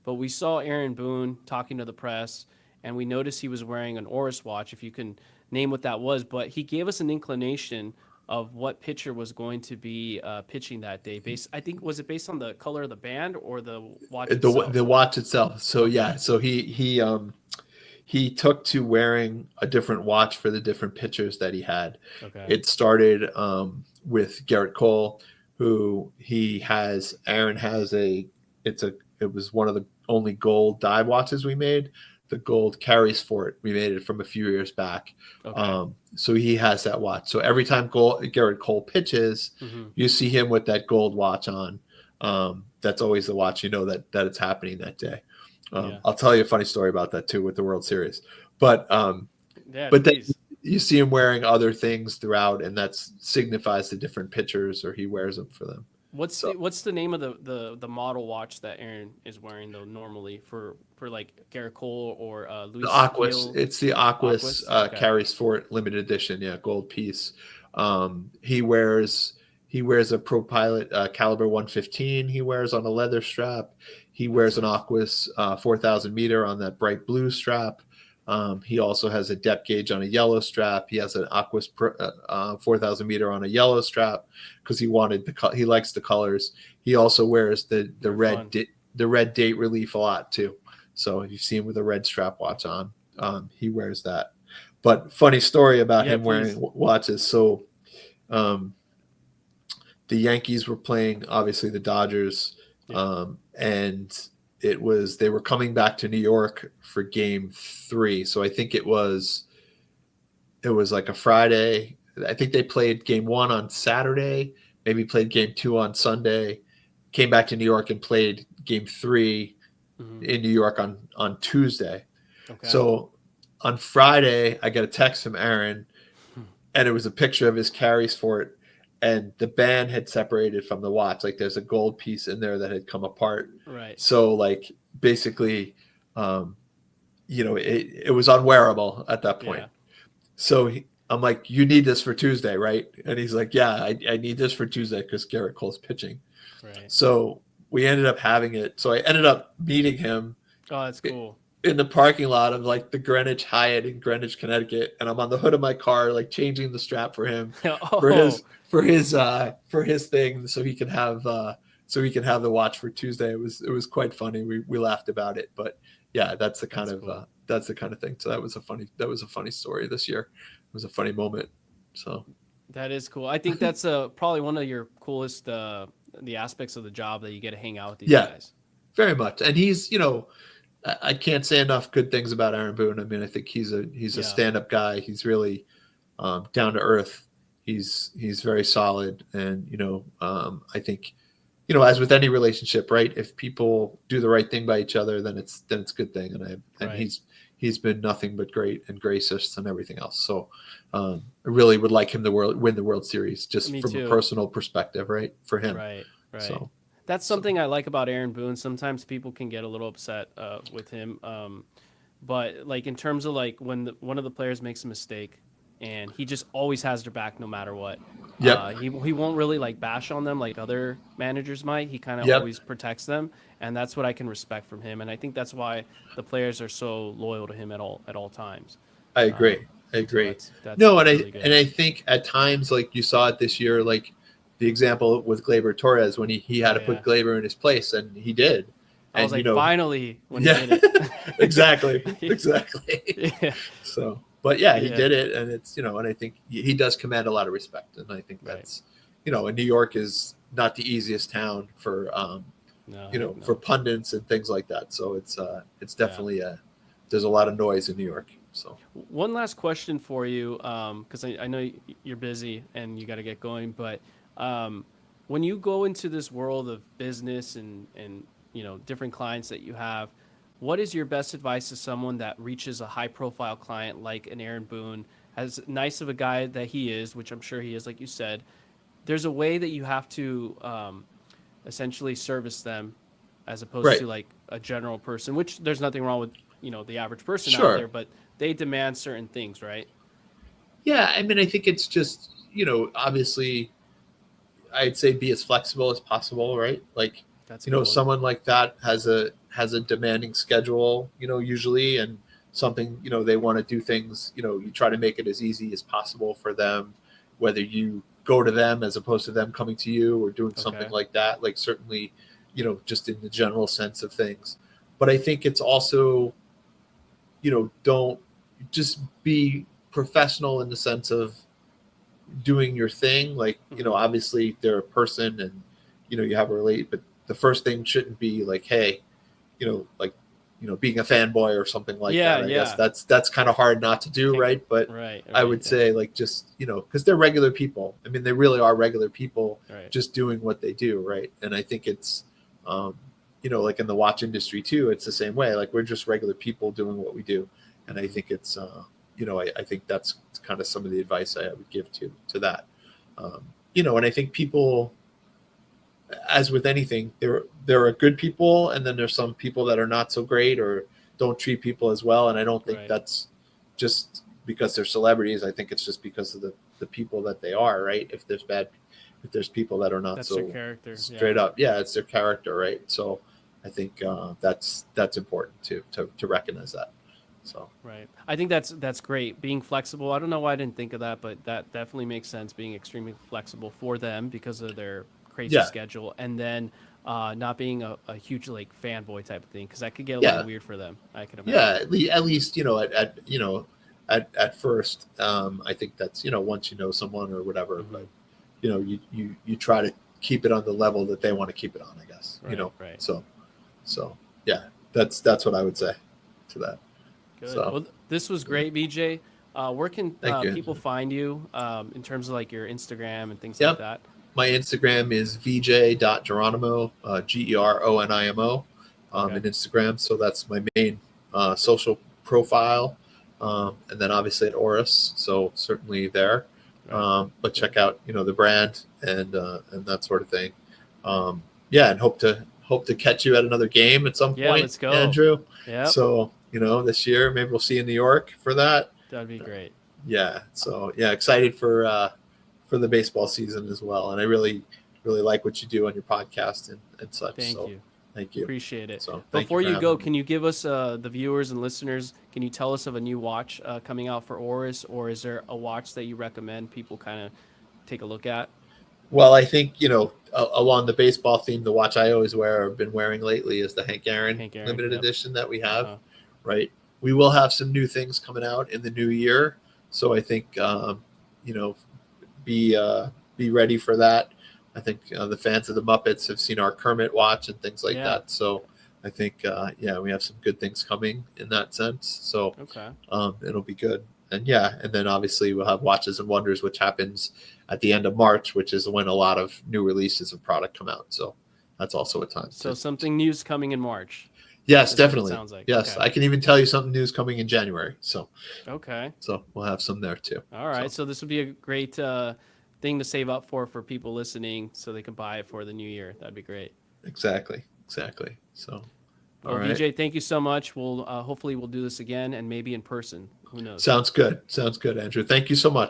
but we saw Aaron Boone talking to the press, and we noticed he was wearing an Oris watch. If you can name what that was, but he gave us an inclination of what pitcher was going to be pitching that day. I think was it based on the color of the band or the watch The itself? watch itself. So Okay. yeah, so he took to wearing a different watch for the different pitchers that he had. Okay. It started with Garrett Cole, who he has. Aaron has it was one of the only gold dive watches we made. The gold carries for it. We made it from a few years back. Okay. So he has that watch. So every time Garrett Cole pitches, Mm-hmm. you see him with that gold watch on. That's always the watch you know that it's happening that day. Yeah. I'll tell you a funny story about that too with the World Series. But Yeah. but then Please. you see him wearing other things throughout, and that signifies the different pitchers, or he wears them for them. So What's the name of the model watch that Aaron is wearing though normally for like Garrett Cole or the Luis Aquas, Gil? it's the Aquas Aquas. Okay. carries Fort limited edition, yeah, gold piece. He wears a Pro Pilot caliber 115. He wears on a leather strap. He That's wears an nice. Aquas 4,000 meter on that bright blue strap. He also has a depth gauge on a yellow strap. He has an Aquas 4,000 meter on a yellow strap because he likes the colors. He also wears the They're fun. the red date relief a lot too. So if you see him with a red strap watch on, he wears that. But funny story about Yeah, him wearing please. watches. So um, the Yankees were playing obviously the Dodgers, Yeah. and they were coming back to New York for Game 3. So I think it was like a Friday. I think they played Game 1 on Saturday, maybe played Game 2 on Sunday, came back to New York and played Game 3 Hmm. in New York on Tuesday. Okay. So on Friday, I got a text from Aaron, and it was a picture of his carries for it, and the band had separated from the watch. Like there's a gold piece in there that had come apart. Right. So like basically, um, it was unwearable at that point. Yeah. So I'm like, you need this for Tuesday, right? And he's like, yeah, I need this for Tuesday because Garrett Cole's pitching. Right. So we ended up having it. So I ended up meeting him Oh, that's cool. in the parking lot of like the Greenwich Hyatt in Greenwich, Connecticut, and I'm on the hood of my car, like changing the strap for him for Oh, his thing, so he can have the watch for Tuesday. It was quite funny. We laughed about it, but yeah, that's cool. that's the kind of thing. So that was a funny story this year. It was a funny moment. So That is cool. I think that's probably one of your coolest the aspects of the job that you get to hang out with these yeah, guys. very much. And he's I can't say enough good things about Aaron Boone. I mean, I think he's a Yeah. stand up guy. He's really down to earth. He's very solid, and I think as with any relationship, right? If people do the right thing by each other, then it's a good thing. And Right. he's been nothing but great and gracious and everything else. So I really would like him to win the World Series just Me from a too. personal perspective, right? For him. Right. Right. So That's so something I like about Aaron Boone. Sometimes people can get a little upset with him, but like in terms of like when one of the players makes a mistake, and he just always has their back no matter what. yep, He won't really like bash on them like other managers might. He kind of yep. always protects them, and that's what I can respect from him. And I think that's why the players are so loyal to him at all times. I agree. Um, I so agree. that's No, really good. and I think at times like you saw it this year, like the example with Glaber Torres when he had Oh to yeah, put Glaber in his place, and he did. I was And like finally when he yeah, did exactly, it. exactly. Yeah, So, but yeah, he yeah, did it, and it's and I think he does command a lot of respect, and I think right. that's and New York is not the easiest town for No, heck for no. pundits and things like that. So it's Yeah. definitely there's a lot of noise in New York. So One last question for you, because I know you're busy and you got to get going. But um, when you go into this world of business and different clients that you have, what is your best advice to someone that reaches a high profile client like an Aaron Boone, as nice of a guy that he is, which I'm sure he is, like you said? There's a way that you have to essentially service them, as opposed right, to like a general person. Which there's nothing wrong with the average person out sure. there, but they demand certain things, right? Yeah, I mean, I think it's just obviously, I'd say be as flexible as possible, right? Like, That's a good one. someone like that has has a demanding schedule, usually, and something, they want to do things, you try to make it as easy as possible for them, whether you go to them as opposed to them coming to you or doing something Okay. like that. Like certainly, just in the general sense of things. But I think it's also, don't just be professional in the sense of doing your thing. Like, obviously they're a person and, you have a relate, but the first thing shouldn't be like, hey, like, being a fanboy or something like Yeah, that. I guess yeah. that's kind of hard not to do. Can't Right. But right, I right, would yeah. say like, just, cause they're regular people. I mean, they really are regular people Right. just doing what they do. Right. And I think it's, like in the watch industry too, it's the same way. Like we're just regular people doing what we do. And I think it's, I think that's kind of some of the advice I would give to that. And I think people, as with anything, there are good people, and then there's some people that are not so great or don't treat people as well. And I don't think Right. that's just because they're celebrities. I think it's just because of the people that they are, right? If there's people that are not That's their so character. straight Yeah. up, yeah, it's their character, right? So I think that's important to recognize that. So Right. I think that's great. Being flexible. I don't know why I didn't think of that, but that definitely makes sense. Being extremely flexible for them because of their crazy yeah, schedule, and then not being a huge like fanboy type of thing, because that could get a little yeah, weird for them. I can yeah. imagine. At least at first, I think that's once you know someone or whatever, but Hmm. you try to keep it on the level that they want to keep it on, I guess. Right. Right. So yeah, that's what I would say to that. Good. So Well, this was yeah. great, BJ. Where can Thank you. people find you in terms of like your Instagram and things like Yep. that? My Instagram is vj.geronimo, Geronimo, Okay. in Instagram. So that's my main social profile. And then obviously at Oris. So certainly there. Right. But Good. check out, the brand and that sort of thing. Yeah. And hope to catch you at another game at some Yeah. point, Let's go. Andrew. Yep. So, this year, maybe we'll see you in New York for that. That'd be great. Yeah. So yeah, excited for the baseball season as well. And I really, really like what you do on your podcast and such. Thank So you. thank you. Appreciate it. So thank you Before for you go, having me. can you give us the viewers and listeners? Can you tell us of a new watch coming out for Oris, or is there a watch that you recommend people kind of take a look at? Well, I think, along the baseball theme, the watch I always wear, or been wearing lately, is the Hank Aaron Hank Aaron. limited Yep. edition that we have, Uh-huh. right? We will have some new things coming out in the new year. So I think, you know, be ready for that. I think the fans of the Muppets have seen our Kermit watch and things like Yeah. that. So I think, yeah, we have some good things coming in that sense. So Okay. it'll be good. And yeah, and then obviously we'll have Watches and Wonders, which happens at the end of March, which is when a lot of new releases of product come out. So that's also a time So something new's coming in March. yes, Is what it definitely. sounds like. Yes, Okay. I can even tell you something new's coming in January. Okay. So we'll have some there too. All right. So this would be a great thing to save up for people listening, so they can buy it for the new year. That'd be great. Exactly. So all Well, right. VJ, thank you so much. We'll hopefully we'll do this again and maybe in person. Who knows? Sounds good. Andrew. Thank you so much.